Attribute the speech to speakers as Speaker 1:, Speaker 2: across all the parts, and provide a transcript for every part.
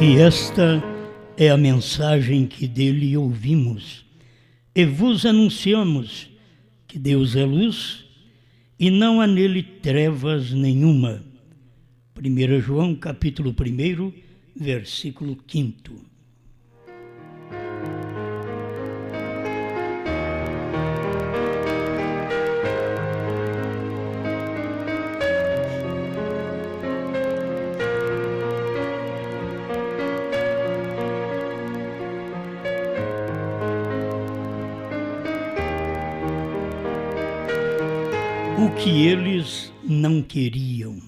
Speaker 1: E esta é a mensagem que dele ouvimos, e vos anunciamos que Deus é luz e não há nele trevas nenhuma. 1 João capítulo 1, versículo 5. O que eles não queriam.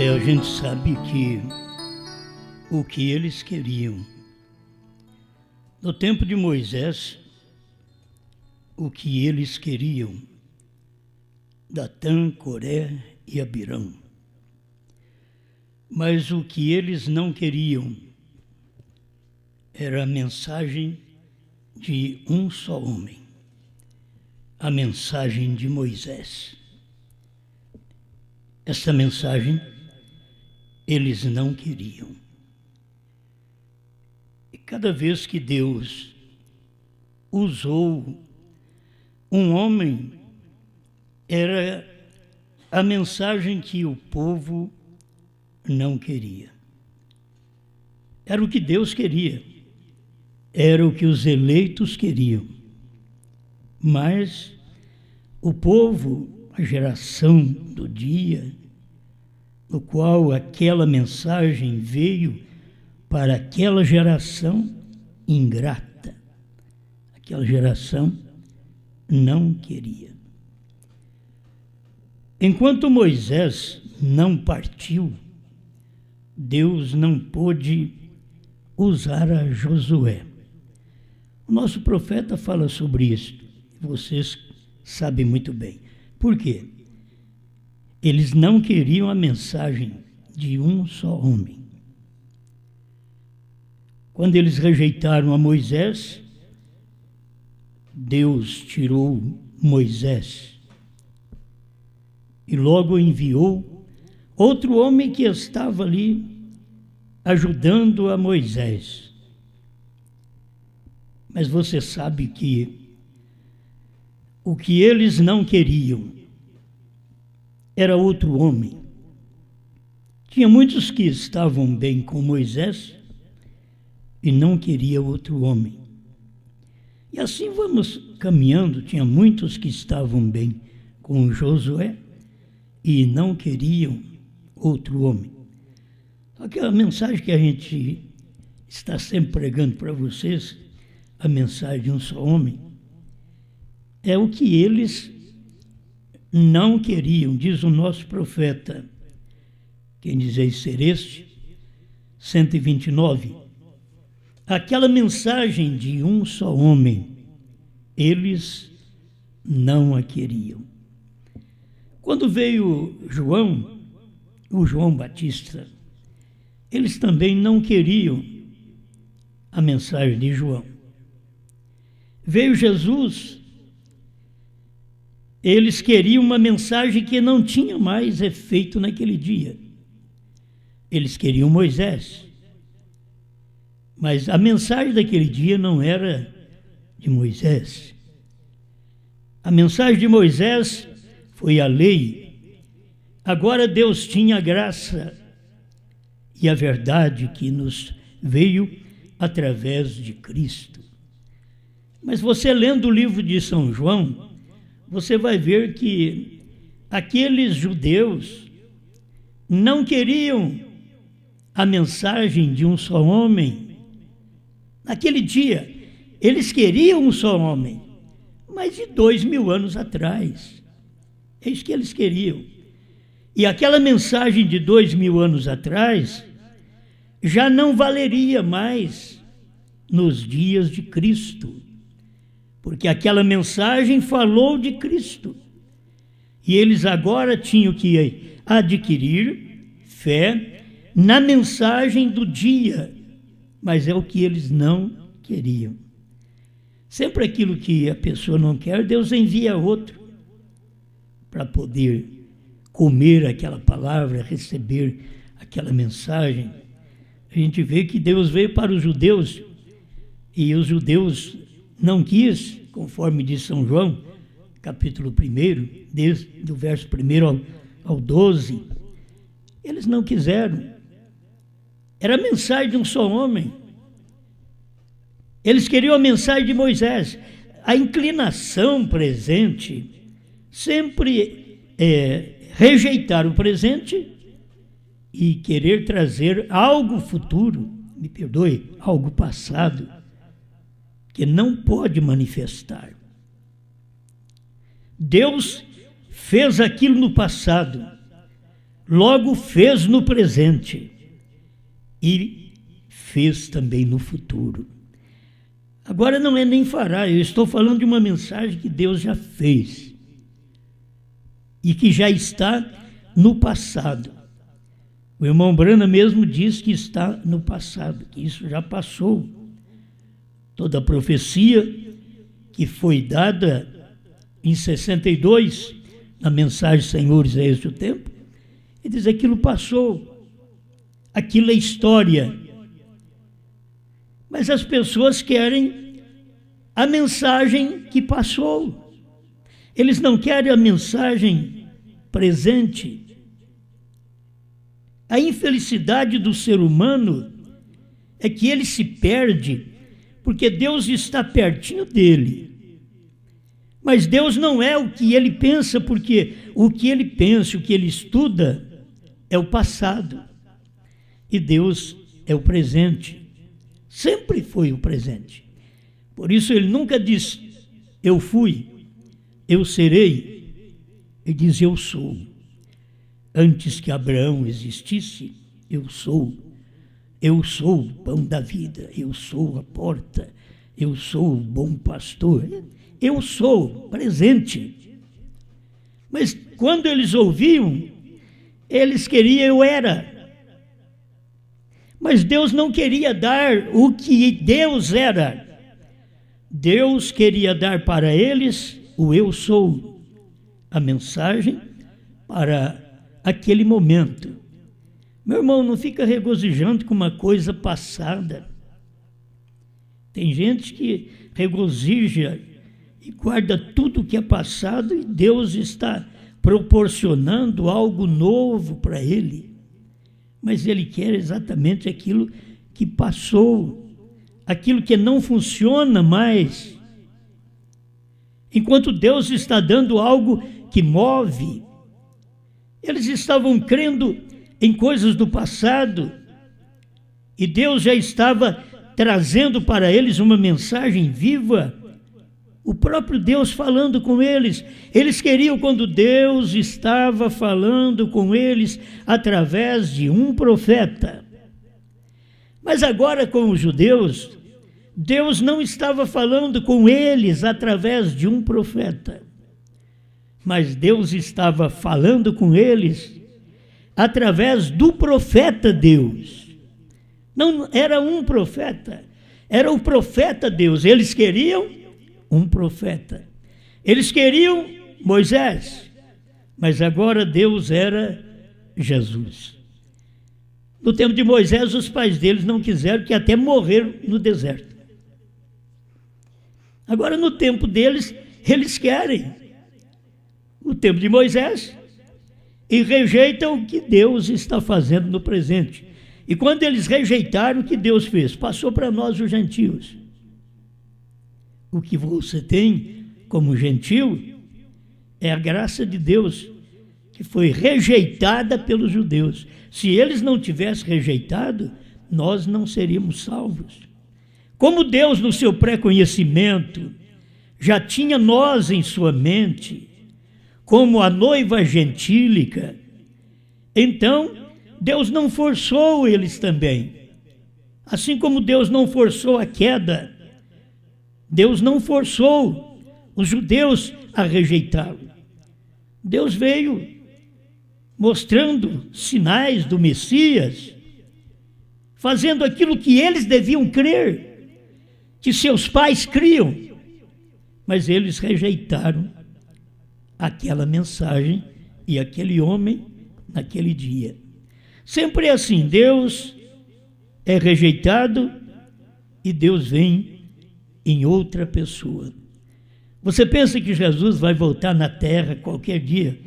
Speaker 1: A gente sabe que o que eles queriam. No tempo de Moisés, o que eles queriam, Datã, Coré e Abirão. Mas o que eles não queriam era a mensagem de um só homem, a mensagem de Moisés. Essa mensagem eles não queriam. Cada vez que Deus usou um homem, era a mensagem que o povo não queria. Era o que Deus queria, era o que os eleitos queriam. Mas o povo, a geração do dia, no qual aquela mensagem veio, para aquela geração ingrata, aquela geração não queria. Enquanto Moisés não partiu, Deus não pôde usar a Josué. O nosso profeta fala sobre isso, vocês sabem muito bem. Por quê? Eles não queriam a mensagem de um só homem. Quando eles rejeitaram a Moisés, Deus tirou Moisés e logo enviou outro homem que estava ali ajudando a Moisés. Mas você sabe que o que eles não queriam era outro homem. Tinha muitos que estavam bem com Moisés e não queria outro homem. E assim vamos caminhando, tinha muitos que estavam bem com Josué e não queriam outro homem. Só que a mensagem que a gente está sempre pregando para vocês, a mensagem de um só homem, é o que eles não queriam, diz o nosso profeta. Quem dizeis ser este? 129. Aquela mensagem de um só homem, eles não a queriam. Quando veio João, o João Batista, eles também não queriam a mensagem de João. Veio Jesus, eles queriam uma mensagem que não tinha mais efeito naquele dia. Eles queriam Moisés. Mas a mensagem daquele dia não era de Moisés. A mensagem de Moisés foi a lei. Agora Deus tinha a graça e a verdade que nos veio através de Cristo. Mas você lendo o livro de São João, você vai ver que aqueles judeus não queriam a mensagem de um só homem. Naquele dia, eles queriam um só homem, mas de 2000 anos atrás. É isso que eles queriam. E aquela mensagem de 2000 anos atrás já não valeria mais nos dias de Cristo, porque aquela mensagem falou de Cristo. E eles agora tinham que adquirir fé na mensagem do dia, mas é o que eles não queriam. Sempre aquilo que a pessoa não quer, Deus envia outro para poder comer aquela palavra, receber aquela mensagem. A gente vê que Deus veio para os judeus e os judeus não quis, conforme diz São João, capítulo 1, desde do verso 1 ao 12, eles não quiseram. Era a mensagem de um só homem. Eles queriam a mensagem de Moisés. A inclinação presente sempre é rejeitar o presente e querer trazer algo futuro, me perdoe, algo passado, que não pode manifestar. Deus fez aquilo no passado, logo fez no presente e fez também no futuro. Agora não é nem fará, eu estou falando de uma mensagem que Deus já fez e que já está no passado. O irmão Brana mesmo diz que está no passado, que isso já passou. Toda a profecia que foi dada em 62, na mensagem Senhores, é este o tempo, ele diz: aquilo passou, aquilo é história. Mas as pessoas querem a mensagem que passou. Eles não querem a mensagem presente. A infelicidade do ser humano é que ele se perde porque Deus está pertinho dele. Mas Deus não é o que ele pensa, porque o que ele pensa, o que ele estuda é o passado. E Deus é o presente. Sempre foi o presente. Por isso ele nunca diz, eu fui, eu serei. Ele diz, eu sou. Antes que Abraão existisse, eu sou. Eu sou o pão da vida, eu sou a porta, eu sou o bom pastor. Eu sou presente. Mas quando eles ouviam, eles queriam eu era. Mas Deus não queria dar o que Deus era. Deus queria dar para eles o eu sou, a mensagem para aquele momento. Meu irmão, não fica regozijando com uma coisa passada. Tem gente que regozija e guarda tudo que é passado e Deus está proporcionando algo novo para ele. Mas ele quer exatamente aquilo que passou, aquilo que não funciona mais. Enquanto Deus está dando algo que move, eles estavam crendo em coisas do passado e Deus já estava trazendo para eles uma mensagem viva. O próprio Deus falando com eles. Eles queriam quando Deus estava falando com eles através de um profeta. Mas agora com os judeus, Deus não estava falando com eles através de um profeta. Mas Deus estava falando com eles através do profeta Deus. Não era um profeta, era o profeta Deus. Eles queriam um profeta. Eles queriam Moisés, mas agora Deus era Jesus. No tempo de Moisés, os pais deles não quiseram, que até morreram no deserto. Agora, no tempo deles, eles querem o tempo de Moisés e rejeitam o que Deus está fazendo no presente. E quando eles rejeitaram, o que Deus fez? Passou para nós, os gentios. O que você tem como gentil é a graça de Deus, que foi rejeitada pelos judeus. Se eles não tivessem rejeitado, nós não seríamos salvos. Como Deus, no seu pré-conhecimento, já tinha nós em sua mente, como a noiva gentílica, então Deus não forçou eles também. Assim como Deus não forçou a queda, Deus não forçou os judeus a rejeitá-lo. Deus veio mostrando sinais do Messias, fazendo aquilo que eles deviam crer, que seus pais criam, mas eles rejeitaram aquela mensagem e aquele homem naquele dia. Sempre é assim, Deus é rejeitado e Deus vem em outra pessoa. Você pensa que Jesus vai voltar na terra qualquer dia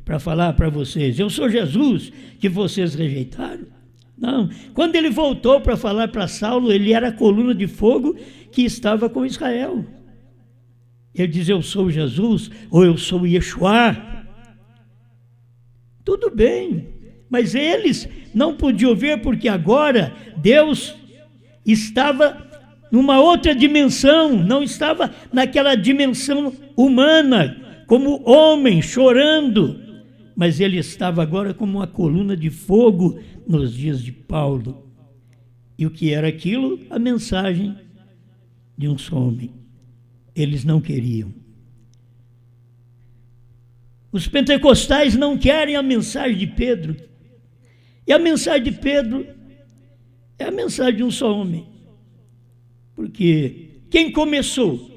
Speaker 1: para falar para vocês, eu sou Jesus que vocês rejeitaram? Não. Quando ele voltou para falar para Saulo, ele era a coluna de fogo que estava com Israel. Ele diz, eu sou Jesus, ou eu sou Yeshua. Tudo bem, mas eles não podiam ver porque agora Deus estava numa outra dimensão, não estava naquela dimensão humana, como homem chorando, mas ele estava agora como uma coluna de fogo nos dias de Paulo. E o que era aquilo? A mensagem de um só homem. Eles não queriam. Os pentecostais não querem a mensagem de Pedro. E a mensagem de Pedro é a mensagem de um só homem. Porque quem começou?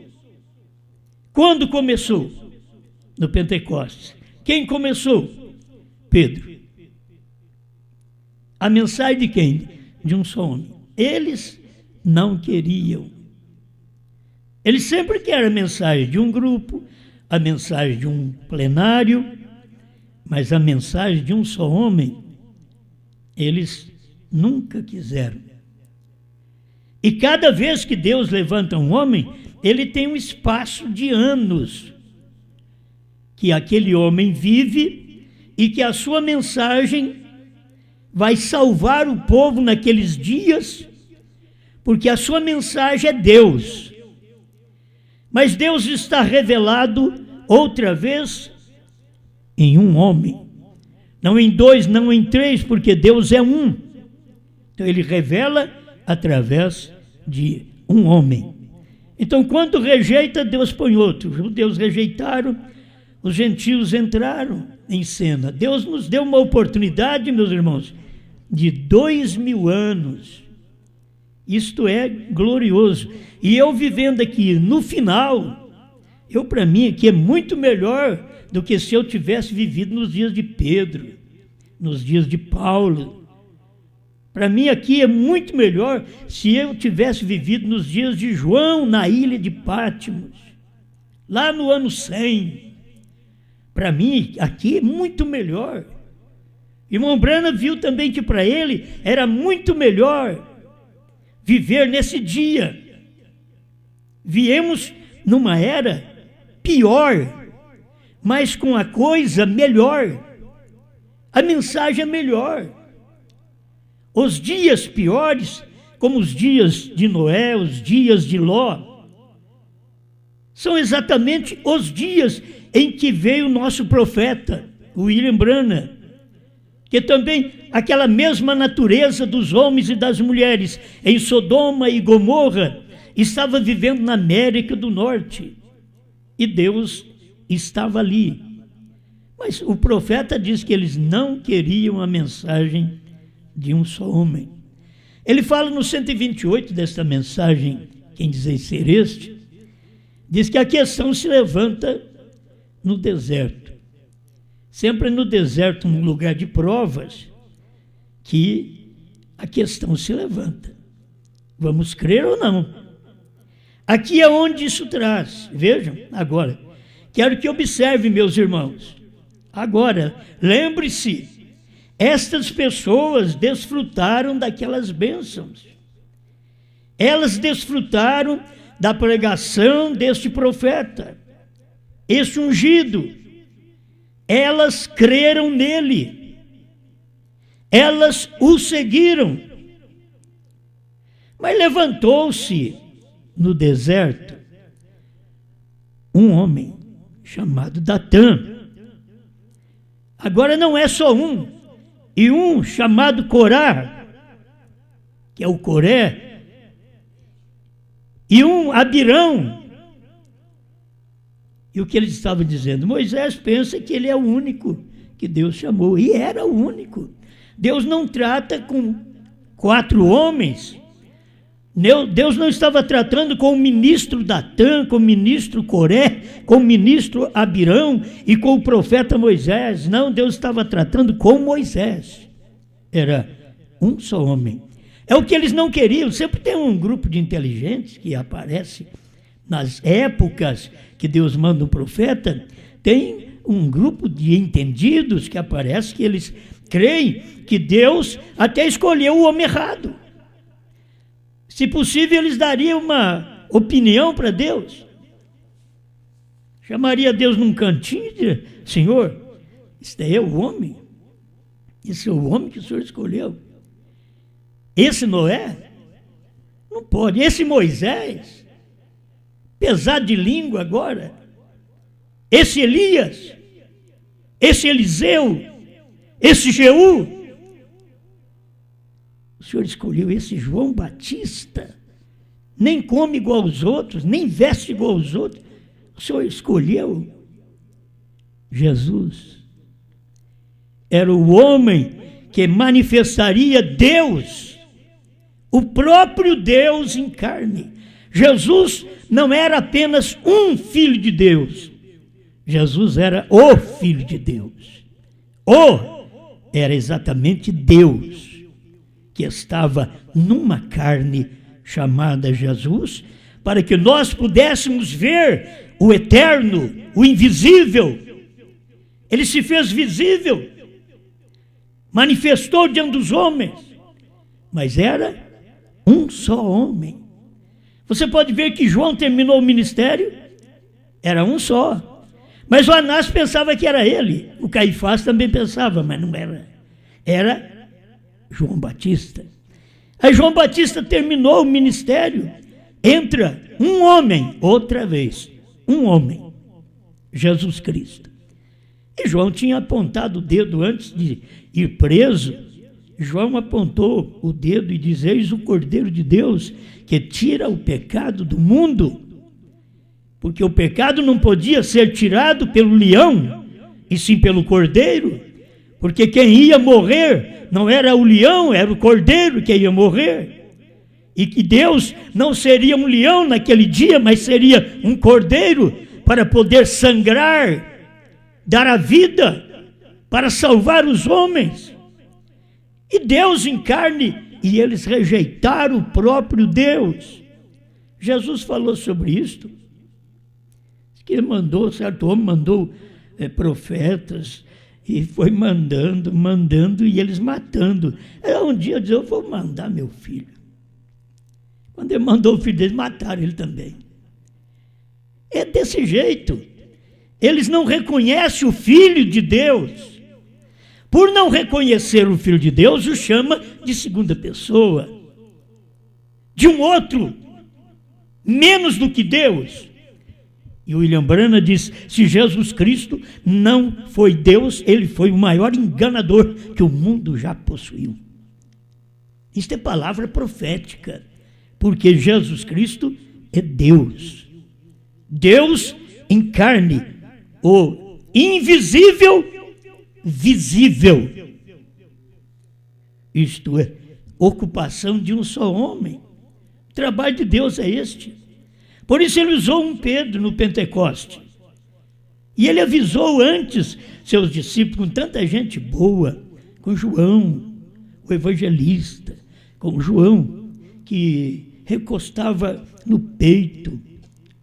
Speaker 1: Quando começou? No Pentecostes. Quem começou? Pedro. A mensagem de quem? De um só homem. Eles não queriam. Eles sempre querem a mensagem de um grupo, a mensagem de um plenário, mas a mensagem de um só homem, eles nunca quiseram. E cada vez que Deus levanta um homem, ele tem um espaço de anos que aquele homem vive e que a sua mensagem vai salvar o povo naqueles dias, porque a sua mensagem é Deus. Mas Deus está revelado outra vez em um homem. Não em dois, não em três, porque Deus é um. Então ele revela através de um homem. Então quando rejeita, Deus põe outro. Os judeus rejeitaram, os gentios entraram em cena. Deus nos deu uma oportunidade, meus irmãos, de 2000 anos. Isto é glorioso. E eu vivendo aqui no final, para mim aqui é muito melhor do que se eu tivesse vivido nos dias de Pedro, nos dias de Paulo. Para mim aqui é muito melhor se eu tivesse vivido nos dias de João na ilha de Patmos, lá no ano 100. Para mim aqui é muito melhor. Irmão Branham viu também que para ele era muito melhor viver nesse dia. Viemos numa era pior, mas com a coisa melhor. A mensagem é melhor. Os dias piores, como os dias de Noé, os dias de Ló, são exatamente os dias em que veio o nosso profeta, William Branham, que também aquela mesma natureza dos homens e das mulheres em Sodoma e Gomorra estava vivendo na América do Norte. E Deus estava ali. Mas o profeta diz que eles não queriam a mensagem de um só homem. Ele fala no 128 desta mensagem, quem dizer ser este, diz que a questão se levanta no deserto. Sempre no deserto, num lugar de provas, que a questão se levanta. Vamos crer ou não? Aqui é onde isso traz. Vejam, agora, quero que observem, meus irmãos. Agora, lembre-se, estas pessoas desfrutaram daquelas bênçãos. Elas desfrutaram da pregação deste profeta, este ungido. Elas creram nele, elas o seguiram. Mas levantou-se no deserto um homem chamado Datã. Agora não é só um, e um chamado Corá, que é o Coré, e um Abirão, E o que eles estavam dizendo? Moisés pensa que ele é o único que Deus chamou, e era o único. Deus não trata com 4 homens. Deus não estava tratando com o ministro Datã, com o ministro Coré, com o ministro Abirão e com o profeta Moisés. Não, Deus estava tratando com Moisés. Era um só homem. É o que eles não queriam. Sempre tem um grupo de inteligentes que aparece nas épocas que Deus manda um profeta. Tem um grupo de entendidos que aparece, que eles creem que Deus até escolheu o homem errado. Se possível, eles dariam uma opinião para Deus. Chamaria Deus num cantinho e diria: Senhor, esse daí é o homem. Esse é o homem que o Senhor escolheu. Esse Noé? Não pode. Esse Moisés? Pesado de língua agora. Esse Elias? Esse Eliseu? Esse Jeú? O Senhor escolheu esse João Batista, nem come igual aos outros, nem veste igual aos outros. O Senhor escolheu Jesus. Era o homem que manifestaria Deus, o próprio Deus em carne. Jesus não era apenas um filho de Deus. Jesus era o Filho de Deus. Era exatamente Deus, que estava numa carne chamada Jesus, para que nós pudéssemos ver o eterno, o invisível. Ele se fez visível, manifestou diante dos homens, mas era um só homem. Você pode ver que João terminou o ministério, era um só. Mas o Anás pensava que era ele, o Caifás também pensava, mas não era. Era João Batista. Aí João Batista terminou o ministério, entra um homem, outra vez, um homem, Jesus Cristo. E João tinha apontado o dedo antes de ir preso. João apontou o dedo e diz: eis o Cordeiro de Deus que tira o pecado do mundo. Porque o pecado não podia ser tirado pelo leão, e sim pelo cordeiro. Porque quem ia morrer não era o leão, era o cordeiro que ia morrer. E que Deus não seria um leão naquele dia, mas seria um cordeiro para poder sangrar, dar a vida, para salvar os homens. E Deus em carne, e eles rejeitaram o próprio Deus. Jesus falou sobre isto. Que mandou, certo homem mandou profetas, e foi mandando, e eles matando. Um dia eu vou mandar meu filho. Quando ele mandou o filho deles, mataram ele também. É desse jeito. Eles não reconhecem o Filho de Deus. Por não reconhecer o Filho de Deus, o chama de segunda pessoa, de um outro, menos do que Deus. E o William Branham diz: se Jesus Cristo não foi Deus, ele foi o maior enganador que o mundo já possuiu. Isto é palavra profética, porque Jesus Cristo é Deus. Deus em carne, o invisível, visível. Isto é, ocupação de um só homem. O trabalho de Deus é este. Por isso ele usou um Pedro no Pentecoste. E ele avisou antes seus discípulos, com tanta gente boa, com João, o evangelista, com João, que recostava no peito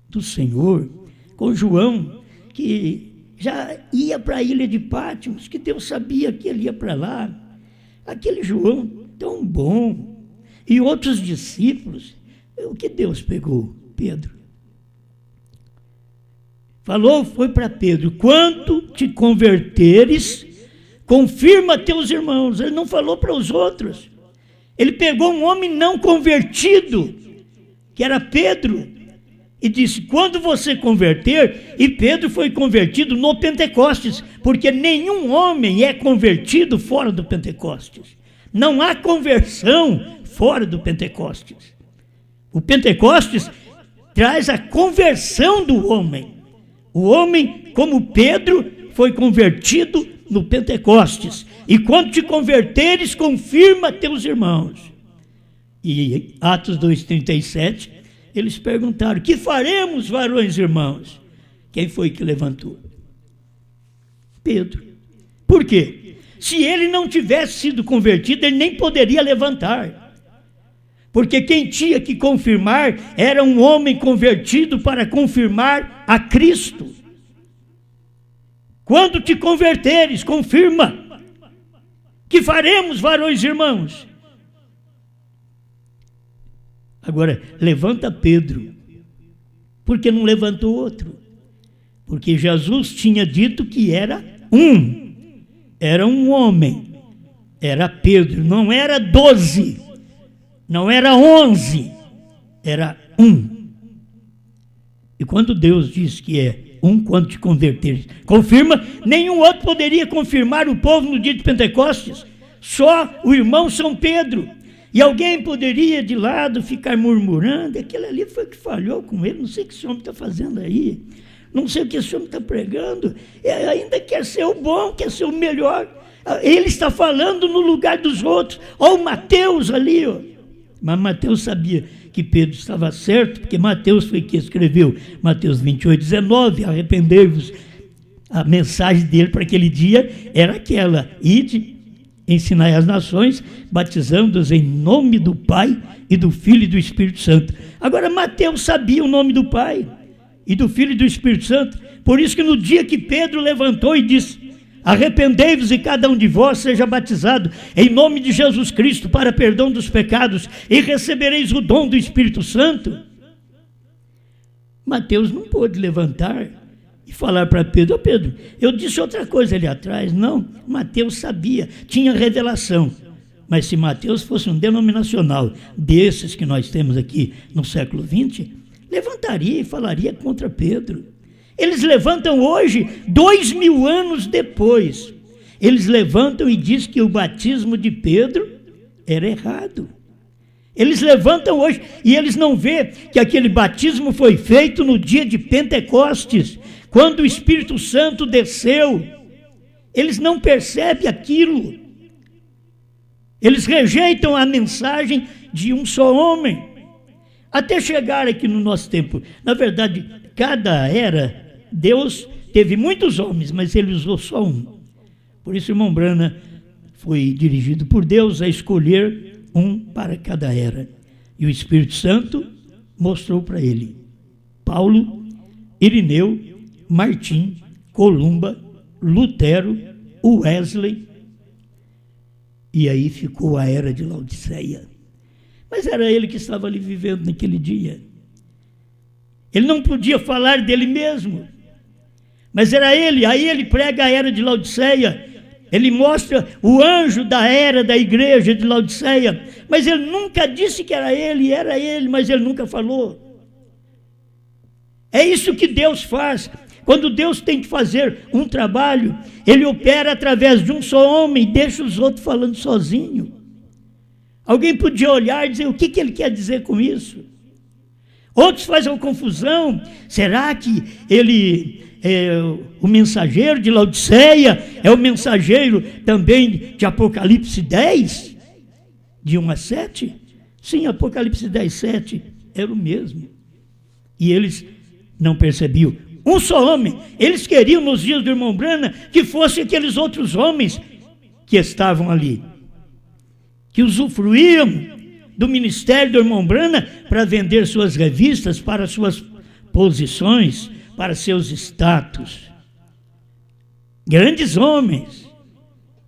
Speaker 1: do Senhor, com João, que já ia para a ilha de Pátimos, que Deus sabia que ele ia para lá. Aquele João tão bom. E outros discípulos. O que Deus pegou? Pedro. Falou, foi para Pedro: quando te converteres, confirma teus irmãos. Ele não falou para os outros. Ele pegou um homem não convertido, que era Pedro, e disse: quando você converter, e Pedro foi convertido no Pentecostes, porque nenhum homem é convertido fora do Pentecostes. Não há conversão fora do Pentecostes. O Pentecostes traz a conversão do homem. O homem como Pedro foi convertido no Pentecostes. E quando te converteres, confirma teus irmãos. E Atos 2,37, eles perguntaram: que faremos, varões irmãos? Quem foi que levantou? Pedro. Por quê? Se ele não tivesse sido convertido, ele nem poderia levantar. Porque quem tinha que confirmar era um homem convertido para confirmar a Cristo. Quando te converteres, confirma. Que faremos, varões irmãos? Agora, levanta Pedro. Por que não levantou outro? Porque Jesus tinha dito que era um homem. Era Pedro, não era 12. Não era 11, era um. E quando Deus diz que é um, quando te converteres, confirma, nenhum outro poderia confirmar o povo no dia de Pentecostes, só o irmão São Pedro. E alguém poderia de lado ficar murmurando: aquele ali foi que falhou com ele, não sei o que esse homem está fazendo aí, não sei o que esse homem está pregando, ainda quer ser o bom, quer ser o melhor, ele está falando no lugar dos outros. Olha o Mateus ali, ó. Mas Mateus sabia que Pedro estava certo, porque Mateus foi que escreveu Mateus 28:19, arrependei-vos. A mensagem dele para aquele dia era aquela: ide, ensinai as nações, batizando-as em nome do Pai e do Filho e do Espírito Santo. Agora Mateus sabia o nome do Pai e do Filho e do Espírito Santo, por isso que no dia que Pedro levantou e disse: arrependei-vos e cada um de vós seja batizado em nome de Jesus Cristo para perdão dos pecados e recebereis o dom do Espírito Santo. Mateus não pôde levantar e falar para Pedro: Pedro, eu disse outra coisa ali atrás. Não, Mateus sabia, tinha revelação. Mas se Mateus fosse um denominacional desses que nós temos aqui no século XX, levantaria e falaria contra Pedro. Eles levantam hoje, 2000 anos depois, eles levantam e dizem que o batismo de Pedro era errado. Eles levantam hoje e eles não vê que aquele batismo foi feito no dia de Pentecostes, quando o Espírito Santo desceu. Eles não percebem aquilo. Eles rejeitam a mensagem de um só homem. Até chegar aqui no nosso tempo. Na verdade, cada era, Deus teve muitos homens, mas ele usou só um. Por isso, irmão Brana foi dirigido por Deus a escolher um para cada era. E o Espírito Santo mostrou para ele Paulo, Irineu, Martim, Columba, Lutero, Wesley. E aí ficou a era de Laodiceia. Mas era ele que estava ali vivendo naquele dia. Ele não podia falar dele mesmo. Mas era ele, aí ele prega a era de Laodiceia. Ele mostra o anjo da era da igreja de Laodiceia. Mas ele nunca disse que era ele, mas ele nunca falou. É isso que Deus faz. Quando Deus tem que fazer um trabalho, ele opera através de um só homem e deixa os outros falando sozinho. Alguém podia olhar e dizer: o que ele quer dizer com isso? Outros fazem confusão. Será que ele é o mensageiro de Laodiceia? É o mensageiro também de Apocalipse 10? De 1 a 7? Sim, Apocalipse 10, 7 era o mesmo. E eles não percebiam. Um só homem. Eles queriam nos dias do irmão Brana que fossem aqueles outros homens que estavam ali, que usufruíam do ministério do irmão Brana para vender suas revistas, para suas posições, para seus status. Grandes homens.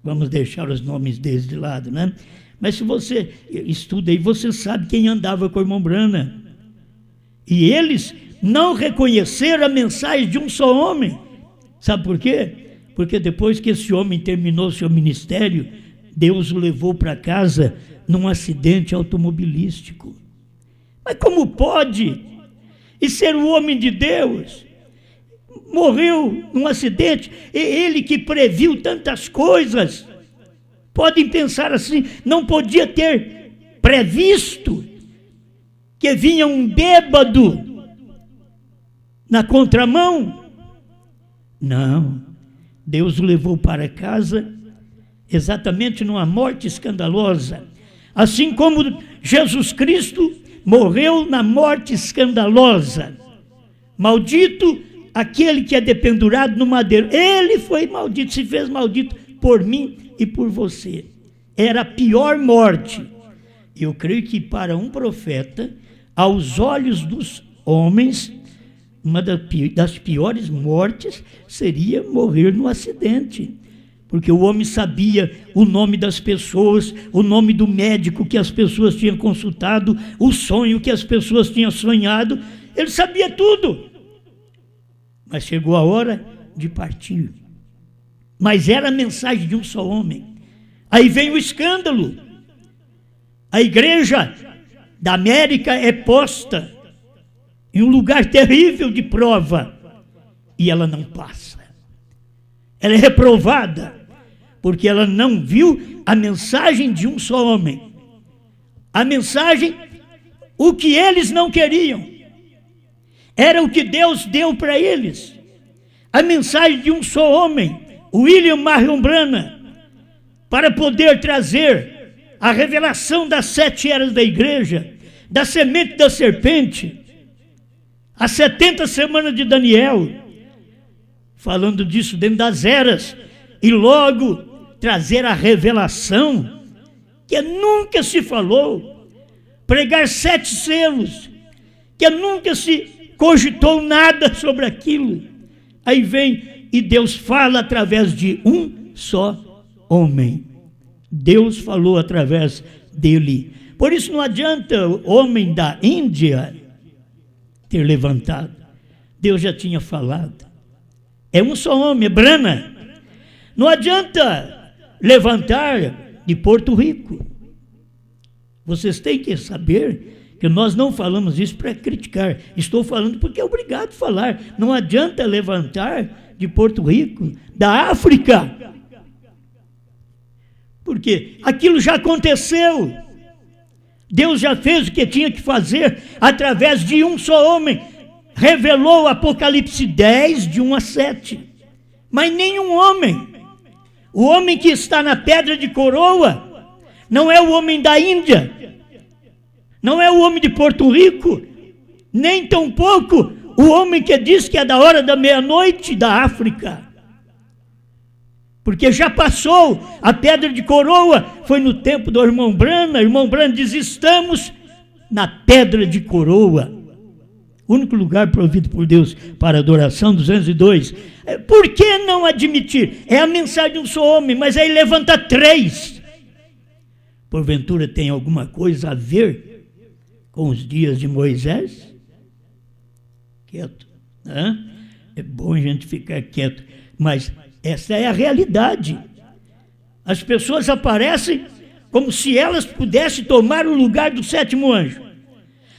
Speaker 1: Vamos deixar os nomes deles de lado, né? Mas se você estuda aí, você sabe quem andava com o irmão Brana. E eles não reconheceram a mensagem de um só homem. Sabe por quê? Porque depois que esse homem terminou seu ministério, Deus o levou para casa num acidente automobilístico. Mas como pode? E ser o homem de Deus? Morreu num acidente. E ele que previu tantas coisas. Podem pensar assim, não podia ter previsto que vinha um bêbado na contramão Não. Deus o levou para casa exatamente numa morte escandalosa. Assim como Jesus Cristo morreu na morte escandalosa. Maldito aquele que é dependurado no madeiro. Ele foi maldito, se fez maldito por mim e por você. Era a pior morte. Eu creio que para um profeta, aos olhos dos homens, uma das piores mortes seria morrer no acidente. Porque o homem sabia o nome das pessoas, o nome do médico que as pessoas tinham consultado, o sonho que as pessoas tinham sonhado. Ele sabia tudo. Mas chegou a hora de partir. Mas era a mensagem de um só homem. Aí vem o escândalo. A igreja da América é posta em um lugar terrível de prova. E ela não passa. Ela é reprovada. Porque ela não viu a mensagem de um só homem. A mensagem, o que eles não queriam. Era o que Deus deu para eles. A mensagem de um só homem, William Marion Branham, para poder trazer a revelação das 7 eras da igreja, da semente da serpente, as 70 semanas de Daniel, falando disso dentro das eras, e logo trazer a revelação que nunca se falou, pregar 7 selos, que nunca se cogitou nada sobre aquilo. Aí vem e Deus fala através de um só homem. Deus falou através dele. Por isso não adianta o homem da Índia ter levantado. Deus já tinha falado. É um só homem, é Branham. Não adianta levantar de Porto Rico. Vocês têm que saber que nós não falamos isso para criticar. Estou falando porque é obrigado a falar. Não adianta levantar de Porto Rico, da África. Porque aquilo já aconteceu. Deus já fez o que tinha que fazer através de um só homem. Revelou Apocalipse 10, de 1 a 7. Mas nenhum homem. O homem que está na pedra de coroa não é o homem da Índia, não é o homem de Porto Rico, nem tampouco o homem que diz que é da hora da meia-noite da África. Porque já passou, a pedra de coroa foi no tempo do irmão Branham. O irmão Branham diz: estamos na pedra de coroa. O único lugar provido por Deus para adoração, 202. Por que não admitir? É a mensagem de um só homem, mas aí levanta 3. Porventura tem alguma coisa a ver com os dias de Moisés? Quieto. É bom a gente ficar quieto. Mas essa é a realidade. As pessoas aparecem como se elas pudessem tomar o lugar do 7º anjo.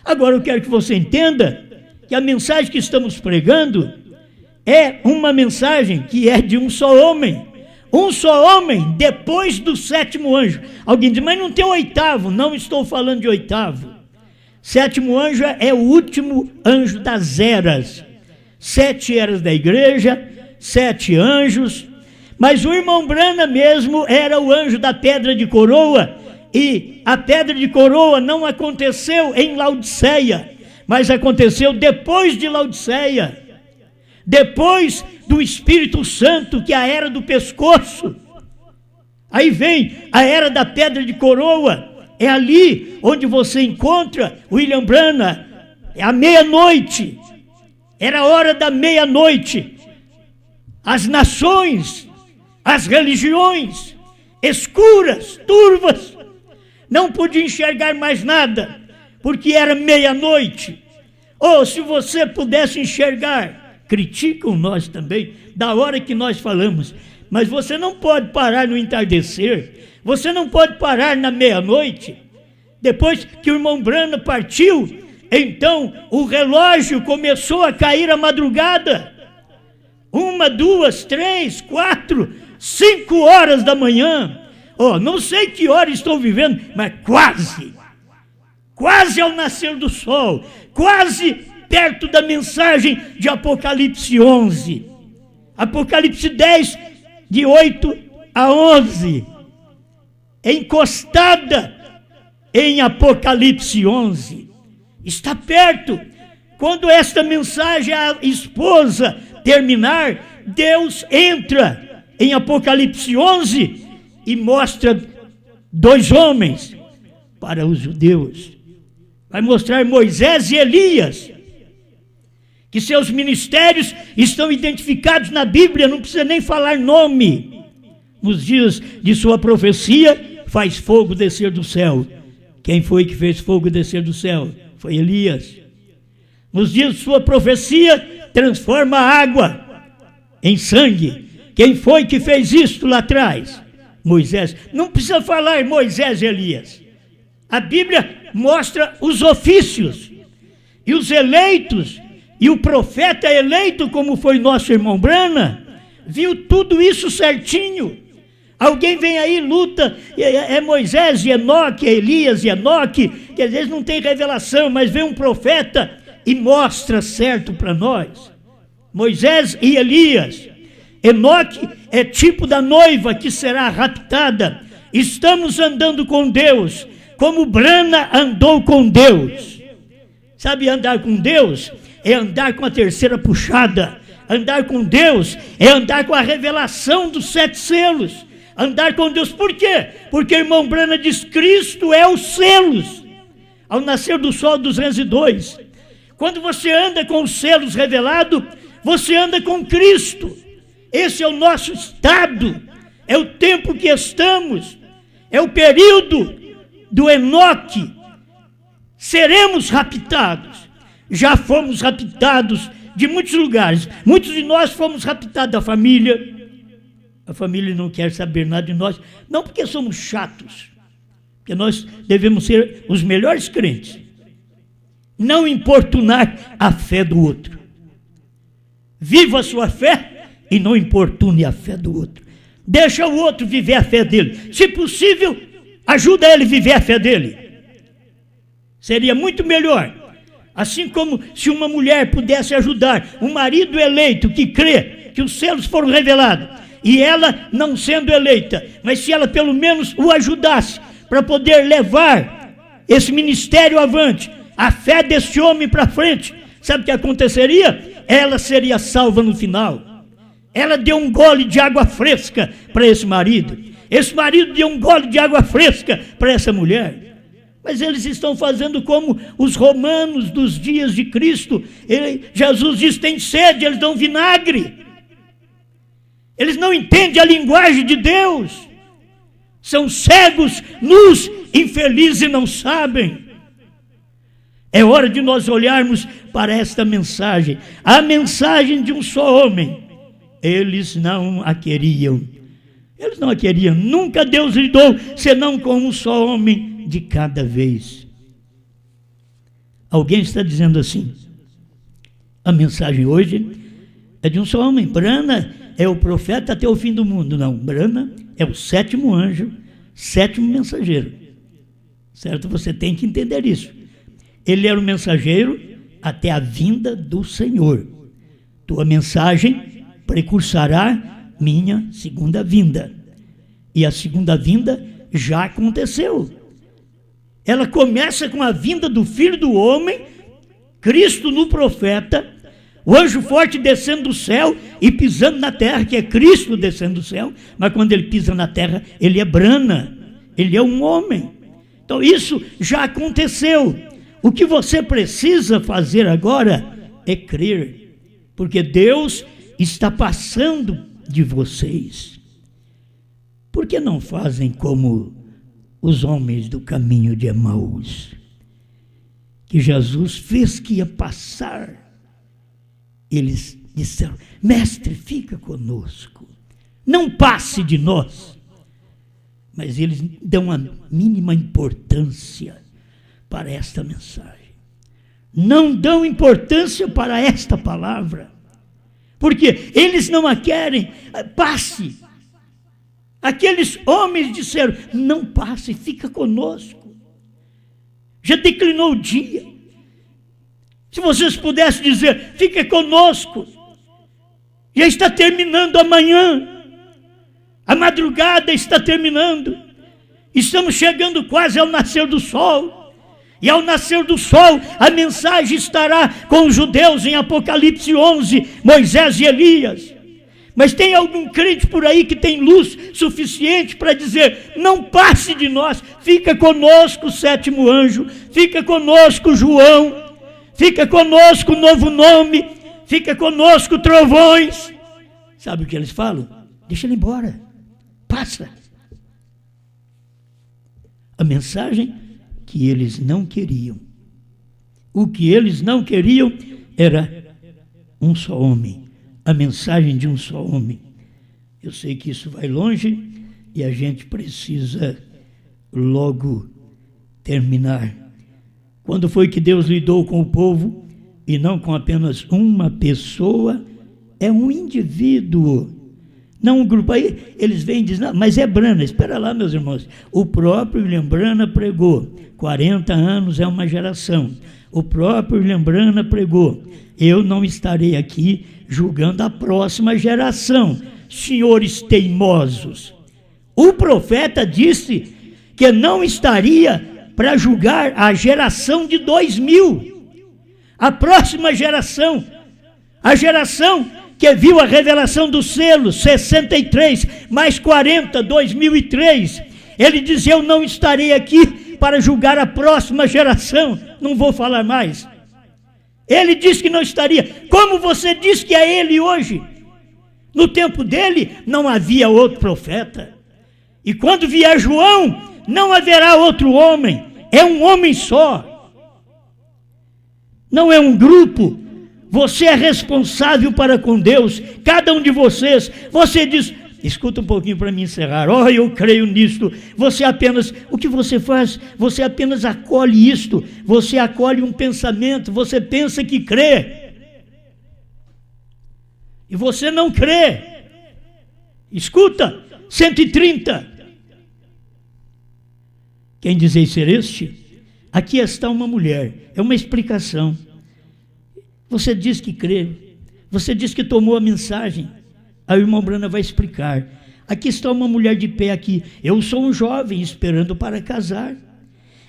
Speaker 1: Agora eu quero que você entenda que a mensagem que estamos pregando é uma mensagem que é de um só homem. Um só homem depois do 7º anjo. Alguém diz: mas não tem o 8º. Não estou falando de 8º. 7º anjo é o último anjo das eras. 7 eras da igreja, 7 anjos. Mas o irmão Branham mesmo era o anjo da pedra de coroa. E a pedra de coroa não aconteceu em Laodiceia, mas aconteceu depois de Laodiceia, depois do Espírito Santo, que é a era do pescoço. Aí vem a era da pedra de coroa. É ali onde você encontra William Branham. É a meia-noite. Era a hora da meia-noite. As nações, as religiões escuras, turvas, não podiam enxergar mais nada, porque era meia-noite. Ou se você pudesse enxergar, criticam nós também, da hora que nós falamos, mas você não pode parar no entardecer, você não pode parar na meia-noite. Depois que o irmão Branham partiu, então o relógio começou a cair à madrugada. 1, 2, 3, 4, 5 horas da manhã. Não sei que hora estou vivendo, mas quase ao nascer do sol, quase perto da mensagem de Apocalipse 11. Apocalipse 10, de 8 a 11. Encostada em Apocalipse 11. Está perto. Quando esta mensagem a esposa terminar, Deus entra em Apocalipse 11 e mostra 2 homens para os judeus. Vai mostrar Moisés e Elias, que seus ministérios estão identificados na Bíblia, não precisa nem falar nome. Nos dias de sua profecia, faz fogo descer do céu. Quem foi que fez fogo descer do céu? Foi Elias. Nos dias de sua profecia, transforma a água em sangue. Quem foi que fez isto lá atrás? Moisés. Não precisa falar Moisés e Elias. A Bíblia mostra os ofícios e os eleitos, e o profeta eleito, como foi nosso irmão Brana, viu tudo isso certinho. Alguém vem aí, luta, é Moisés e Enoque, é Elias e Enoque, que às vezes não tem revelação, mas vem um profeta e mostra certo para nós. Moisés e Elias. Enoque é tipo da noiva que será raptada. Estamos andando com Deus, como Brana andou com Deus. Sabe andar com Deus? É andar com a terceira puxada. Andar com Deus é andar com a revelação dos 7 selos. Andar com Deus, por quê? Porque o irmão Brana diz, Cristo é os selos. Ao nascer do sol 202. Quando você anda com os selos revelados, você anda com Cristo. Esse é o nosso estado, é o tempo que estamos, é o período do Enoque. Seremos raptados. Já fomos raptados de muitos lugares. Muitos de nós fomos raptados da família. A família não quer saber nada de nós, não porque somos chatos, porque nós devemos ser os melhores crentes. Não importunar a fé do outro. Viva a sua fé e não importune a fé do outro. Deixa o outro viver a fé dele. Se possível, ajuda ele a viver a fé dele. Seria muito melhor. Assim como se uma mulher pudesse ajudar um marido eleito que crê que os selos foram revelados, e ela não sendo eleita, mas se ela pelo menos o ajudasse para poder levar esse ministério avante, a fé desse homem para frente, sabe o que aconteceria? Ela seria salva no final. Ela deu um gole de água fresca para esse marido. Esse marido deu um gole de água fresca para essa mulher. Mas eles estão fazendo como os romanos dos dias de Cristo. Jesus diz, tem sede, eles dão vinagre. Eles não entendem a linguagem de Deus. São cegos, nus, infelizes e não sabem. É hora de nós olharmos para esta mensagem. A mensagem de um só homem. Eles não a queriam. Eles não a queriam. Nunca Deus lidou, senão com um só homem de cada vez. Alguém está dizendo assim, a mensagem hoje é de um só homem. Brana é o profeta até o fim do mundo. Não, Brana é o 7º anjo, 7º mensageiro. Certo? Você tem que entender isso. Ele era o mensageiro até a vinda do Senhor. Tua mensagem precursará minha segunda vinda. E a segunda vinda já aconteceu. Ela começa com a vinda do Filho do Homem, Cristo no profeta, o anjo forte descendo do céu e pisando na terra, que é Cristo descendo do céu, mas quando ele pisa na terra, ele é Brana, ele é um homem. Então isso já aconteceu. O que você precisa fazer agora é crer, porque Deus está passando de vocês. Por que não fazem como os homens do caminho de Emaús, que Jesus fez que ia passar? Eles disseram, mestre, fica conosco, não passe de nós. Mas eles dão a mínima importância para esta mensagem. Não dão importância para esta palavra, porque eles não a querem. Passe. Aqueles homens disseram, não passe, fica conosco. Já declinou o dia. Se vocês pudessem dizer, fica conosco. Já está terminando amanhã. A madrugada está terminando. Estamos chegando quase ao nascer do sol. E ao nascer do sol, a mensagem estará com os judeus em Apocalipse 11, Moisés e Elias. Mas tem algum crente por aí que tem luz suficiente para dizer: não passe de nós, fica conosco o sétimo anjo, fica conosco João, fica conosco o novo nome, fica conosco trovões. Sabe o que eles falam? Deixa ele embora, passa. A mensagem que eles não queriam. O que eles não queriam era um só homem. A mensagem de um só homem. Eu sei que isso vai longe e a gente precisa logo terminar. Quando foi que Deus lidou com o povo e não com apenas uma pessoa? É um indivíduo, não um grupo. Aí eles vêm e dizem: não, mas é Brana. Espera lá, meus irmãos. O próprio William Brana pregou: 40 anos é uma geração. O próprio William Brana pregou: eu não estarei aqui julgando a próxima geração, senhores teimosos. O profeta disse que não estaria para julgar a geração de 2000, a próxima geração, a geração que viu a revelação do selo, 63, mais 40, 2003. Ele diz: eu não estarei aqui para julgar a próxima geração, não vou falar mais. Ele disse que não estaria. Como você diz que é ele hoje? No tempo dele não havia outro profeta. E quando vier João, não haverá outro homem. É um homem só. Não é um grupo. Você é responsável para com Deus. Cada um de vocês. Você diz: escuta um pouquinho para me encerrar. Oh, eu creio nisto. Você apenas, o que você faz? Você apenas acolhe isto. Você acolhe um pensamento. Você pensa que crê. E você não crê. Escuta, 130. Quem dizeis ser este? Aqui está uma mulher. É uma explicação. Você diz que crê. Você diz que tomou a mensagem. Aí o irmão Brana vai explicar. Aqui está uma mulher de pé aqui. Eu sou um jovem esperando para casar.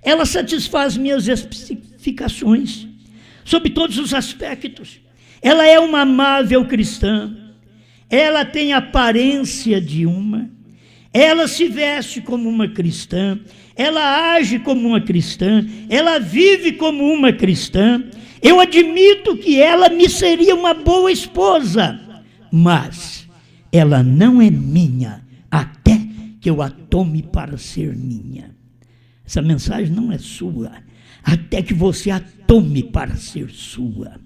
Speaker 1: Ela satisfaz minhas especificações, sob todos os aspectos. Ela é uma amável cristã. Ela tem aparência de uma. Ela se veste como uma cristã. Ela age como uma cristã. Ela vive como uma cristã. Eu admito que ela me seria uma boa esposa, mas ela não é minha até que eu a tome para ser minha. Essa mensagem não é sua, até que você a tome para ser sua.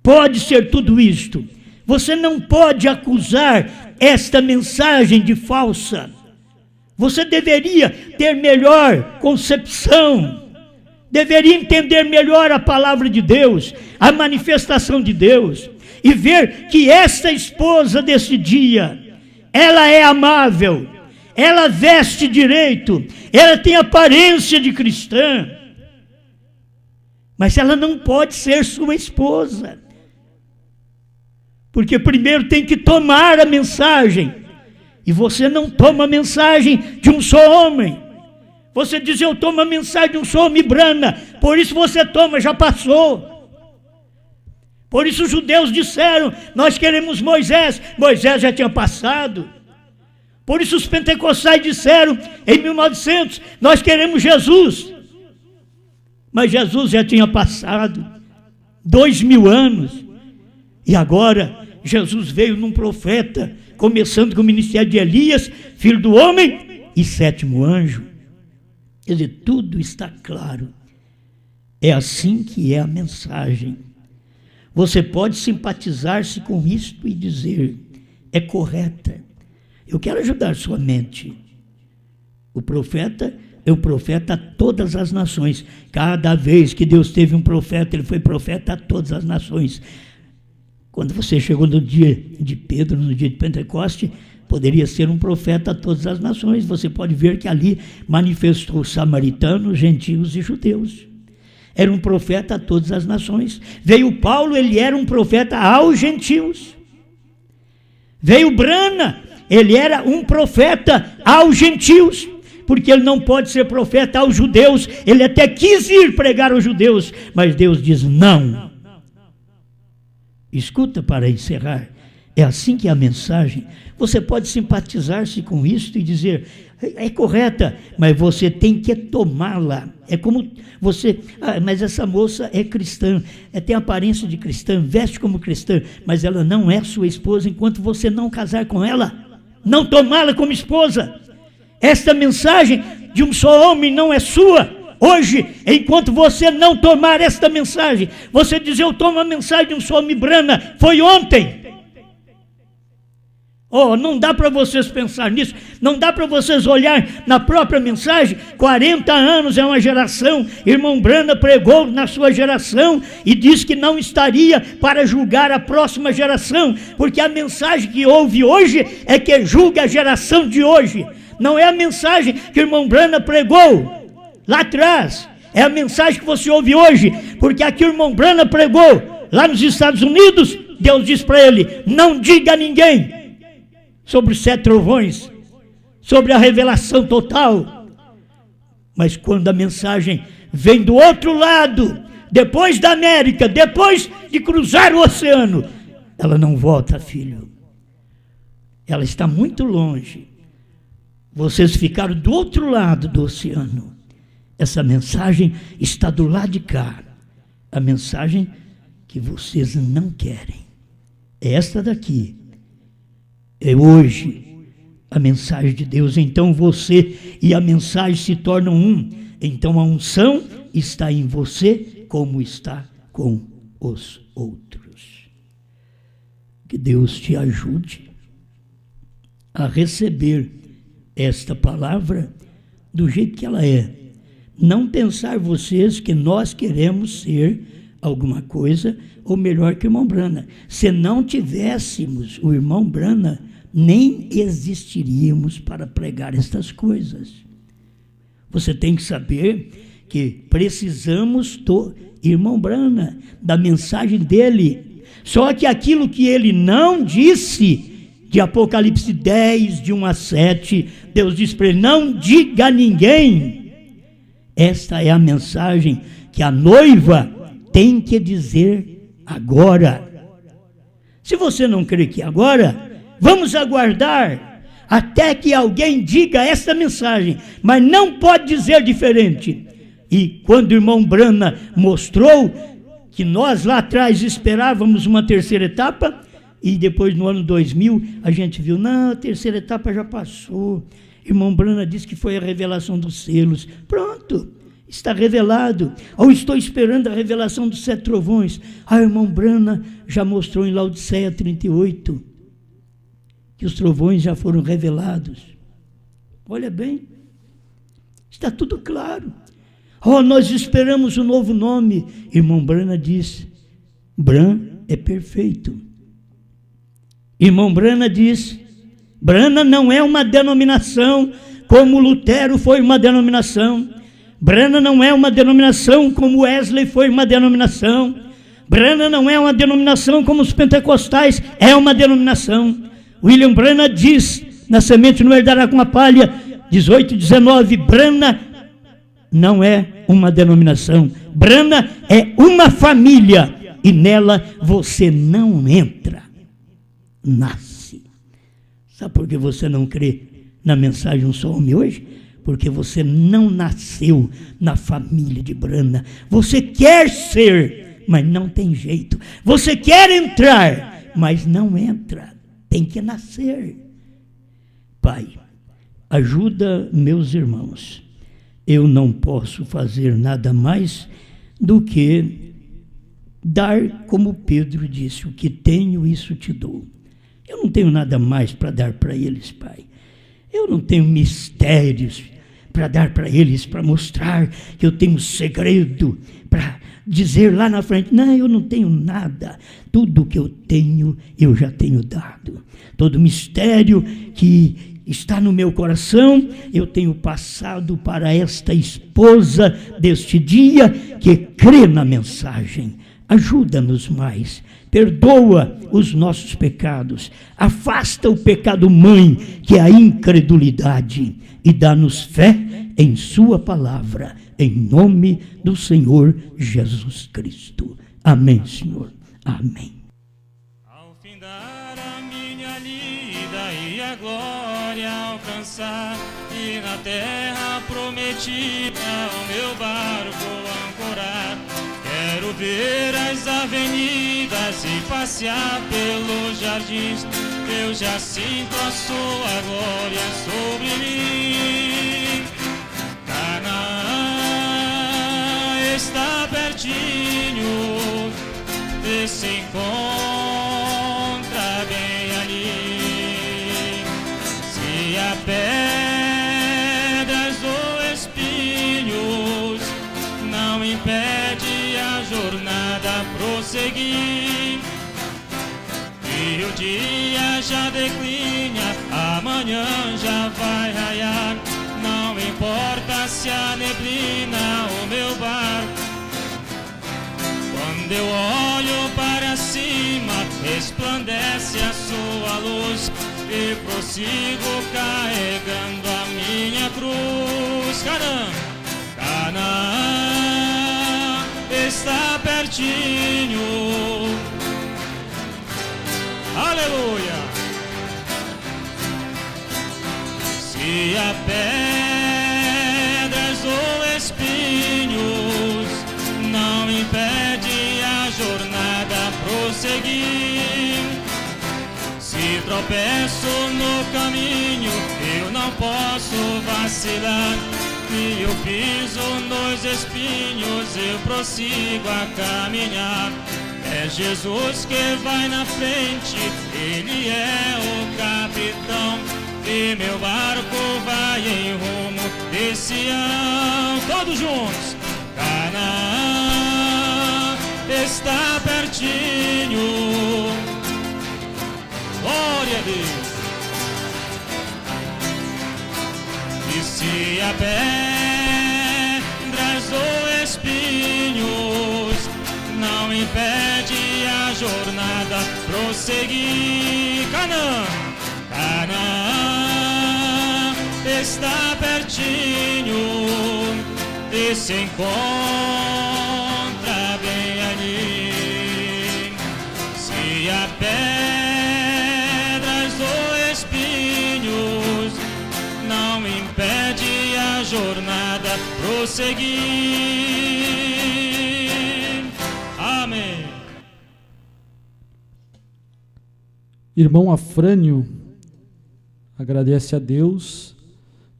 Speaker 1: Pode ser tudo isto. Você não pode acusar esta mensagem de falsa. Você deveria ter melhor concepção, deveria entender melhor a palavra de Deus, a manifestação de Deus, e ver que esta esposa desse dia, ela é amável, ela veste direito, ela tem aparência de cristã, mas ela não pode ser sua esposa, porque primeiro tem que tomar a mensagem, e você não toma a mensagem de um só homem. Você diz: eu tomo a mensagem de um só homem, Brana, por isso você toma, já passou. Por isso os judeus disseram: nós queremos Moisés. Moisés já tinha passado. Por isso os pentecostais disseram em 1900: nós queremos Jesus. Mas Jesus já tinha passado 2000 anos. E agora Jesus veio num profeta, começando com o ministério de Elias, filho do homem, e sétimo anjo. Quer dizer, tudo está claro. É assim que é a mensagem. Você pode simpatizar-se com isto e dizer: é correta. Eu quero ajudar sua mente. O profeta é o profeta a todas as nações. Cada vez que Deus teve um profeta, ele foi profeta a todas as nações. Quando você chegou no dia de Pedro, no dia de Pentecoste, poderia ser um profeta a todas as nações. Você pode ver que ali manifestou samaritanos, gentios e judeus. Era um profeta a todas as nações. Veio Paulo, ele era um profeta aos gentios. Veio Brana, ele era um profeta aos gentios, porque ele não pode ser profeta aos judeus. Ele até quis ir pregar aos judeus, mas Deus diz não. Escuta, para encerrar, é assim que é a mensagem. Você pode simpatizar-se com isso e dizer, é correta, mas você tem que tomá-la. É como você, mas essa moça é cristã, tem aparência de cristã, veste como cristã, mas ela não é sua esposa enquanto você não casar com ela, não tomá-la como esposa. Esta mensagem de um só homem não é sua. Hoje, enquanto você não tomar esta mensagem, você diz, eu tomo a mensagem de um só homem, Brana, foi ontem. Oh, não dá para vocês pensar nisso, não dá para vocês olhar na própria mensagem. 40 anos é uma geração, irmão Brana pregou na sua geração e disse que não estaria para julgar a próxima geração, porque a mensagem que ouve hoje é que julga a geração de hoje. Não é a mensagem que o irmão Brana pregou lá atrás, é a mensagem que você ouve hoje, porque aqui o irmão Brana pregou lá nos Estados Unidos. Deus diz para ele, não diga a ninguém sobre os 7 trovões, sobre a revelação total. Mas quando a mensagem vem do outro lado, depois da América, depois de cruzar o oceano, ela não volta, filho. Ela está muito longe. Vocês ficaram do outro lado do oceano. Essa mensagem está do lado de cá. A mensagem que vocês não querem. É esta daqui. É hoje a mensagem de Deus. Então você e a mensagem se tornam um. Então a unção está em você como está com os outros. Que Deus te ajude a receber esta palavra do jeito que ela é. Não pensar vocês que nós queremos ser alguma coisa ou melhor que o irmão Brana. Se não tivéssemos o irmão Brana, nem existiríamos para pregar estas coisas. Você tem que saber que precisamos do irmão Brana, da mensagem dele. Só que aquilo que ele não disse, de Apocalipse 10, de 1 a 7, Deus diz para ele, não diga a ninguém. Esta é a mensagem que a noiva tem que dizer agora. Se você não crê que agora, vamos aguardar até que alguém diga esta mensagem, mas não pode dizer diferente. E quando o irmão Brana mostrou que nós lá atrás esperávamos uma terceira etapa, e depois no ano 2000 a gente viu, não, a terceira etapa já passou. Irmão Brana disse que foi a revelação dos selos. Pronto, está revelado. Ou estou esperando a revelação dos 7 trovões. Irmão Brana já mostrou em Laodiceia 38 que os trovões já foram revelados. Olha bem, está tudo claro. Nós esperamos um novo nome. Irmão Brana disse, Bran é perfeito. Irmão Brana diz, Brana não é uma denominação como Lutero foi uma denominação. Brana não é uma denominação como Wesley foi uma denominação. Brana não é uma denominação como os pentecostais é uma denominação. William Brana diz, na Semente não herdará com a palha, 18:19, Brana não é uma denominação. Brana é uma família e nela você não entra, nasce. Sabe por que você não crê na mensagem Um Só Homem hoje? Porque você não nasceu na família de Brana. Você quer ser, mas não tem jeito. Você quer entrar, mas não entra. Tem que nascer. Pai, ajuda meus irmãos. Eu não posso fazer nada mais do que dar, como Pedro disse, o que tenho, isso te dou. Eu não tenho nada mais para dar para eles, Pai. Eu não tenho mistérios para dar para eles, para mostrar que eu tenho um segredo, para dizer lá na frente, não, eu não tenho nada. Tudo que eu tenho, eu já tenho dado. Todo mistério que está no meu coração, eu tenho passado para esta esposa deste dia que crê na mensagem. ajuda-nos mais, perdoa os nossos pecados, afasta o pecado mãe, que é a incredulidade, e dá-nos fé em sua palavra, em nome do Senhor Jesus Cristo. Amém, Senhor. Amém.
Speaker 2: Ao findar a minha lida e a glória alcançar, e na terra prometida o meu barco ancorar, quero ver as avenidas e passear pelos jardins, eu já sinto a sua glória sobre mim. Canaã está pertinho, e se encontra bem ali. Se há pedras ou espinhos, não impede a jornada prosseguir. E o dia já declina, amanhã já vai raiar. Não importa se a neblina o meu barco. Quando eu olho para cima, resplandece a sua luz, e prossigo carregando a minha cruz. Canaã está pertinho. Aleluia! Se há pedras ou espinhos, não impede a jornada prosseguir. Se tropeço no caminho, eu não posso vacilar. E eu piso nos espinhos, eu prossigo a caminhar. É Jesus que vai na frente, Ele é o capitão, e meu barco vai em rumo de Sião. Todos juntos. Canaã está pertinho. Glória a Deus. E se há pedras ou espinhos, não impede a jornada prosseguir. Canaã está pertinho, e se encontra bem ali. Se há pedras ou espinhos, não impede a jornada prosseguir. Amém.
Speaker 3: Irmão Afrânio agradece a Deus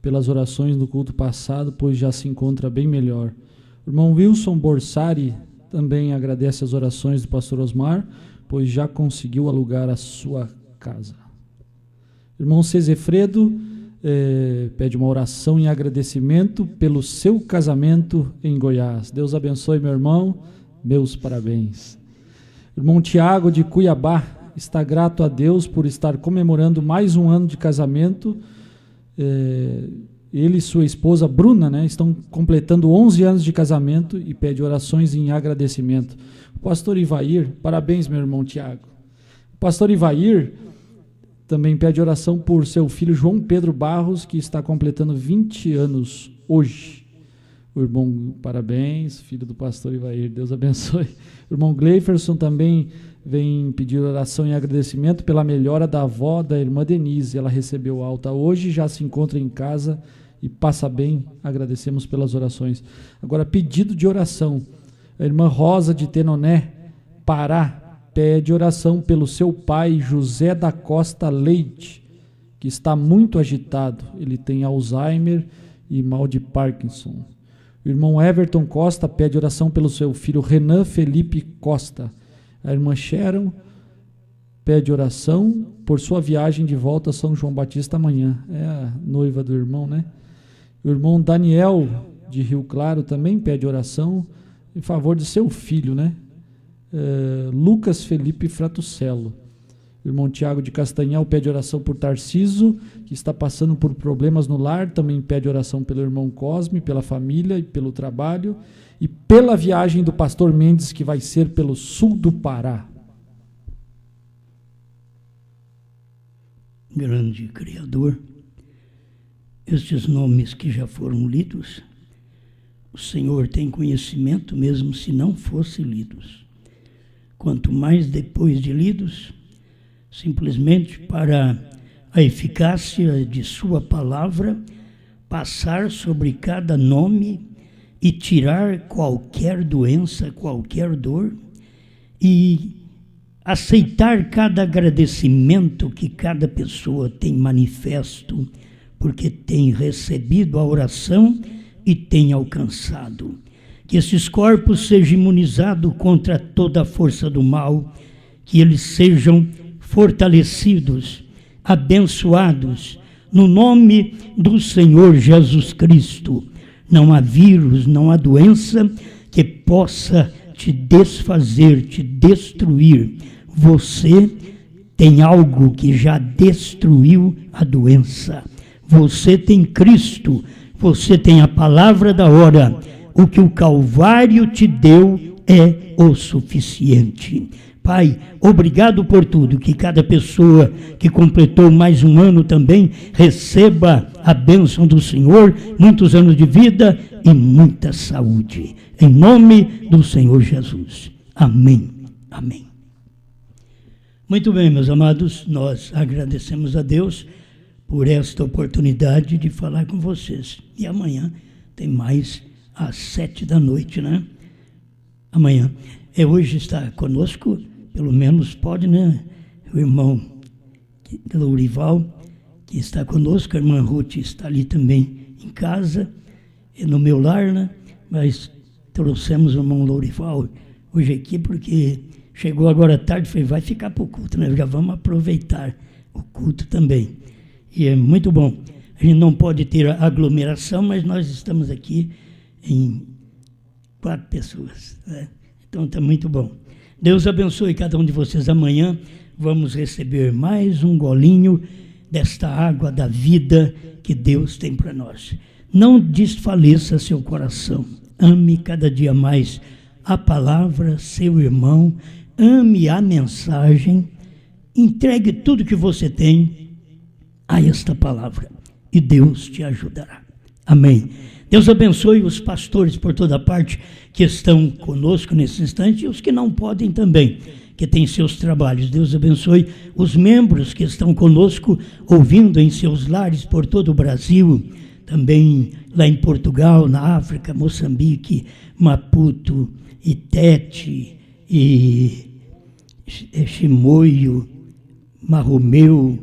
Speaker 3: pelas orações no culto passado, pois já se encontra bem melhor. O irmão Wilson Borsari também agradece as orações do pastor Osmar, pois já conseguiu alugar a sua casa. Irmão Cezefredo pede uma oração em agradecimento pelo seu casamento em Goiás. Deus abençoe, meu irmão, meus parabéns. Irmão Tiago de Cuiabá está grato a Deus por estar comemorando mais um ano de casamento. Ele e sua esposa Bruna, estão completando 11 anos de casamento e pede orações em agradecimento. O pastor Ivair, parabéns, meu irmão Tiago. O pastor Ivair também pede oração por seu filho João Pedro Barros, que está completando 20 anos hoje. O irmão, parabéns, filho do pastor Ivair, Deus abençoe. O irmão Gleiferson também vem pedir oração e agradecimento pela melhora da avó da irmã Denise. Ela recebeu alta hoje, já se encontra em casa e passa bem. Agradecemos pelas orações. Agora, pedido de oração. A irmã Rosa de Tenoné, Pará, pede oração pelo seu pai José da Costa Leite, que está muito agitado. Ele tem Alzheimer e mal de Parkinson. O irmão Everton Costa pede oração pelo seu filho Renan Felipe Costa. A irmã Sharon pede oração por sua viagem de volta a São João Batista amanhã. É a noiva do irmão, né? O irmão Daniel de Rio Claro também pede oração em favor de seu filho, né? Lucas Felipe Fratucello. O irmão Tiago de Castanhal pede oração por Tarciso, que está passando por problemas no lar. Também pede oração pelo irmão Cosme, pela família e pelo trabalho. E pela viagem do pastor Mendes, que vai ser pelo sul do Pará.
Speaker 1: Grande Criador, estes nomes que já foram lidos, o Senhor tem conhecimento mesmo se não fossem lidos. Quanto mais depois de lidos, simplesmente para a eficácia de sua palavra, passar sobre cada nome e tirar qualquer doença, qualquer dor, e aceitar cada agradecimento que cada pessoa tem manifesto, porque tem recebido a oração e tem alcançado. Que esses corpos sejam imunizados contra toda a força do mal, que eles sejam fortalecidos, abençoados, no nome do Senhor Jesus Cristo. Não há vírus, não há doença que possa te desfazer, te destruir. Você tem algo que já destruiu a doença. Você tem Cristo, você tem a palavra da hora. O que o Calvário te deu é o suficiente. Pai, obrigado por tudo, que cada pessoa que completou mais um ano também receba a bênção do Senhor, muitos anos de vida e muita saúde. Em nome do Senhor Jesus. Amém. Amém. Muito bem, meus amados, nós agradecemos a Deus por esta oportunidade de falar com vocês. E amanhã tem mais às 7h, né? Amanhã. Hoje está conosco, pelo menos pode, né? O irmão Lourival, que está conosco, a irmã Ruth está ali também em casa, e no meu lar, né? Mas trouxemos o irmão Lourival hoje aqui, porque chegou agora à tarde, falei, vai ficar para o culto, né? Já vamos aproveitar o culto também. E é muito bom. A gente não pode ter aglomeração, mas nós estamos aqui em 4 pessoas, né? Então está muito bom. Deus abençoe cada um de vocês. Amanhã vamos receber mais um golinho desta água da vida que Deus tem para nós. Não desfaleça seu coração. Ame cada dia mais a palavra, seu irmão. Ame a mensagem. Entregue tudo que você tem a esta palavra e Deus te ajudará. Amém. Deus abençoe os pastores por toda parte que estão conosco nesse instante e os que não podem também, que têm seus trabalhos. Deus abençoe os membros que estão conosco, ouvindo em seus lares por todo o Brasil, também lá em Portugal, na África, Moçambique, Maputo, Itete, e Chimoio, Marromeu,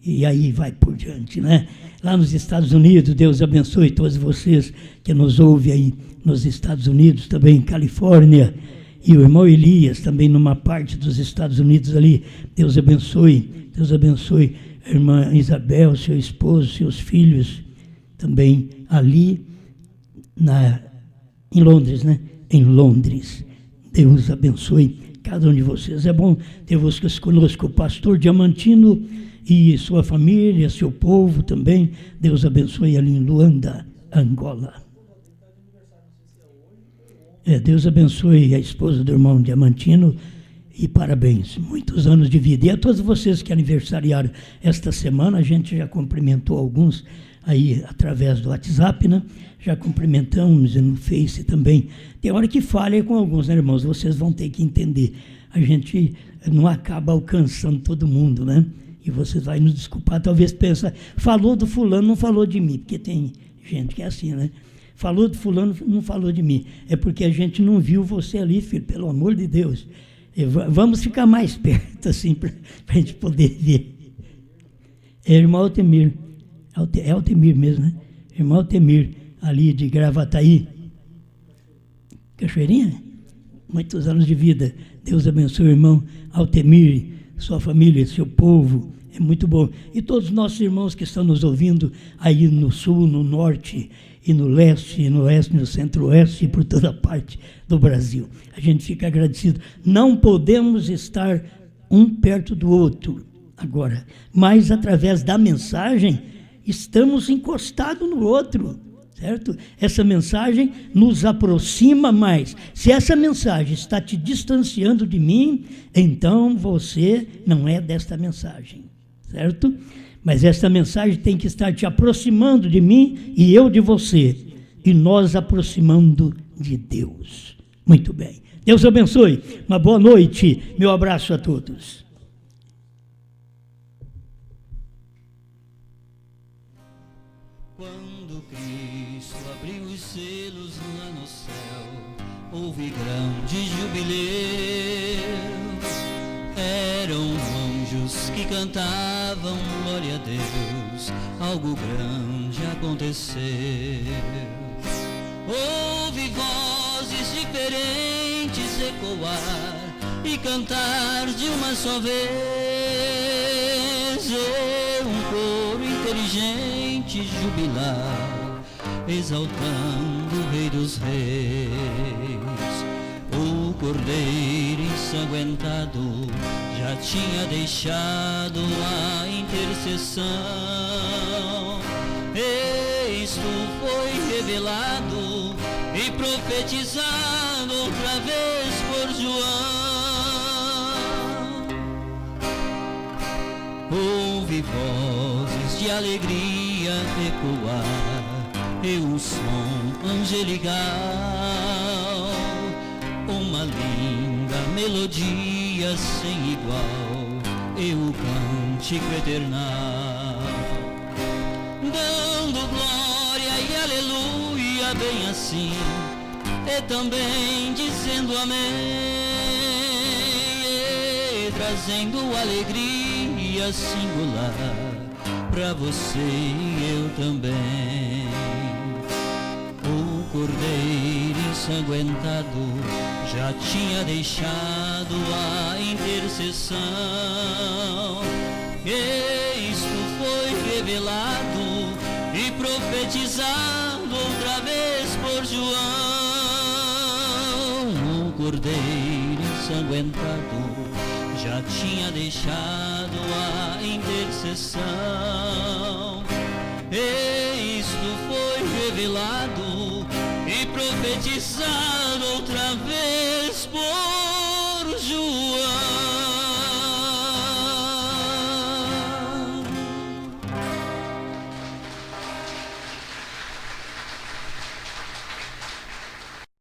Speaker 1: e aí vai por diante, né? Lá nos Estados Unidos, Deus abençoe todos vocês que nos ouvem aí nos Estados Unidos, também em Califórnia, e o irmão Elias também numa parte dos Estados Unidos ali. Deus abençoe a irmã Isabel, seu esposo, seus filhos, também ali em Londres, né? Em Londres. Deus abençoe cada um de vocês. É bom ter vocês conosco, o pastor Diamantino e sua família, seu povo também. Deus abençoe ali em Luanda, Angola. Deus abençoe a esposa do irmão Diamantino e parabéns, muitos anos de vida. E a todos vocês que aniversariaram esta semana, a gente já cumprimentou alguns aí através do WhatsApp, né? Já cumprimentamos no Face também. Tem hora que falha com alguns, né, irmãos? Vocês vão ter que entender. A gente não acaba alcançando todo mundo, né? E vocês vão nos desculpar, talvez pensa, falou do fulano, não falou de mim, porque tem gente que é assim, né? Falou do fulano, não falou de mim. É porque a gente não viu você ali, filho, pelo amor de Deus. Vamos ficar mais perto, assim, para a gente poder ver. Irmão Altemir, é Altemir mesmo, né? Irmão Altemir, ali de Gravataí. Cachoeirinha? Muitos anos de vida. Deus abençoe o irmão Altemir, sua família, seu povo. É muito bom. E todos os nossos irmãos que estão nos ouvindo aí no sul, no norte, e no leste, no oeste, no centro-oeste e por toda parte do Brasil. A gente fica agradecido. Não podemos estar um perto do outro. Agora, mas através da mensagem, estamos encostados no outro, certo? Essa mensagem nos aproxima mais. Se essa mensagem está te distanciando de mim, então você não é desta mensagem, certo? Mas esta mensagem tem que estar te aproximando de mim e eu de você, e nós aproximando de Deus. Muito bem. Deus abençoe. Uma boa noite. Meu abraço a todos.
Speaker 4: Quando Cristo abriu os selos lá no céu, houve grande jubileu. Eram anjos que cantavam glória a Deus, algo grande aconteceu. Houve vozes diferentes ecoar e cantar de uma só vez. Um coro inteligente jubilar, exaltando o Rei dos Reis. O cordeiro ensanguentado já tinha deixado a intercessão. Isto foi revelado e profetizado outra vez por João. Houve vozes de alegria ecoar e um som angelical, uma linda melodia sem igual e o cântico eternal, dando glória e aleluia bem assim, e também dizendo amém, e trazendo alegria singular pra você e eu também. O cordeiro ensanguentado já tinha deixado a intercessão. Isto foi revelado e profetizado outra vez por João. O cordeiro ensanguentado já tinha deixado a intercessão. Isto foi revelado e profetizado